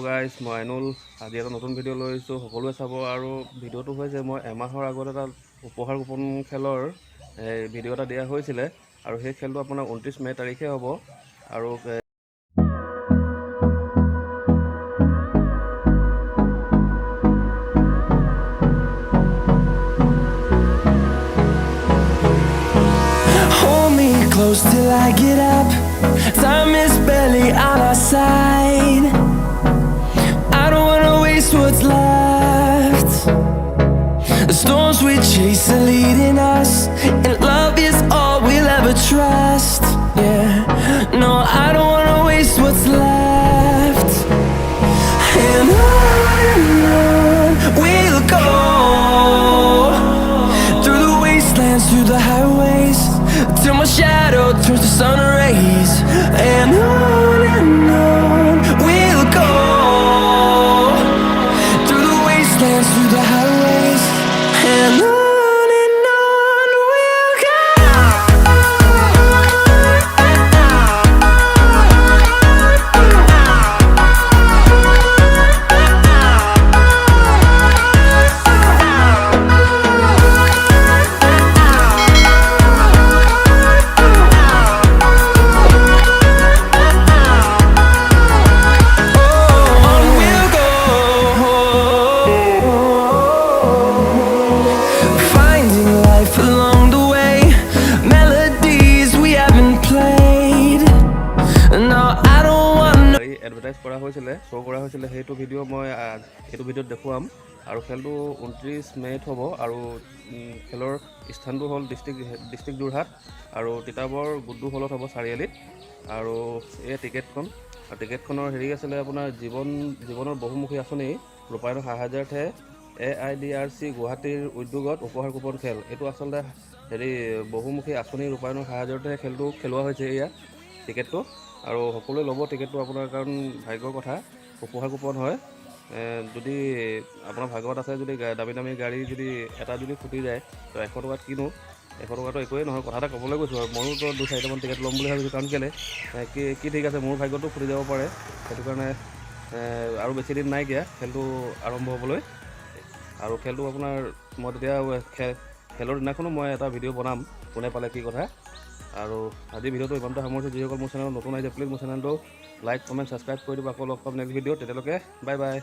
Guys, মই আইনুল আজি এটা নতুন ভিডিঅ' লৈ আহিছোঁ, সকলোৱে চাব। আৰু ভিডিঅ'টো হৈছে মই এমাহৰ আগত এটা উপহাৰ কুপন খেলৰ ভিডিঅ' এটা দিয়া হৈছিলে, আৰু সেই খেলটো আপোনাৰ 29 মে' তাৰিখে হ'ব। আৰু close till I get up. Time is barely on our side. I don't wanna waste what's left. The storms we chase are leading us, and love is all we'll ever trust. Yeah, no, I don't wanna waste what's left. And on we'll go, through the wastelands, through the highways, till my shadow turns to sun rays. And on we'll go, through the wastelands, through the highways. And on we'll go. Advertise কৰা হৈছিলে, show' কৰা হৈছিলে, সেইটো video' মই এইটো ভিডিঅ'ত দেখুৱাম। আৰু খেলটো 29 মে'ত হ'ব, আৰু খেলৰ স্থানটো হ'ল ডিষ্ট্ৰিক্ট যোৰহাট, আৰু তিতাবৰ গুড্ডু হলত হ'ব চাৰিআলিত। আৰু এই টিকেটখনৰ হেৰি আছিলে আপোনাৰ জীৱনৰ বহুমুখী আঁচনি ৰূপায়ণৰ সাহায্যাৰ্থে AIDRC গুৱাহাটীৰ উদ্যোগত উপহাৰ কুপন খেল। এইটো আচলতে বহুমুখী আঁচনি ৰূপায়ণৰ সাহায্যাৰ্থে খেলটো খেলোৱা হৈছে এয়া টিকেটটো। আৰু সকলোৱে ল'ব টিকেটটো আপোনাৰ, কাৰণ ভাগ্যৰ কথা, উপহাৰ কুপন হয়। যদি আপোনাৰ ভাগ্যত আছে, যদি দামী গাড়ী যদি এটা যদি ফুটি যায়, তো 100 টকাত কিনো, 100 টকাটো একোৱেই নহয়। কথা এটা ক'বলৈ গৈছোঁ, আৰু ময়োতো 2-4টামান টিকেট ল'ম বুলি ভাবিছোঁ, কাৰণ কেলৈ কি ঠিক আছে, মোৰ ভাগ্যটো ফুটি যাব পাৰে। সেইটো কাৰণে আৰু বেছি দিন নাইকিয়া খেলটো আৰম্ভ হ'বলৈ। আৰু খেলটো আপোনাৰ মই তেতিয়া খেলৰ দিনাখনো মই এটা ভিডিঅ' বনাম, কোনে পালে কি কথা। আৰু আজি ভিডিঅ'টো ইমানতে সামৰিছোঁ। যিসকল মোৰ চেনেলত নতুন আহিছে, প্লিজ মোৰ চেনেলটো লাইক, কমেণ্ট, ছাবস্ক্ৰাইব কৰি দিব। আকৌ লগ পাম নেক্সট ভিডিঅ'ত। তেতিয়ালৈকে বাই বাই।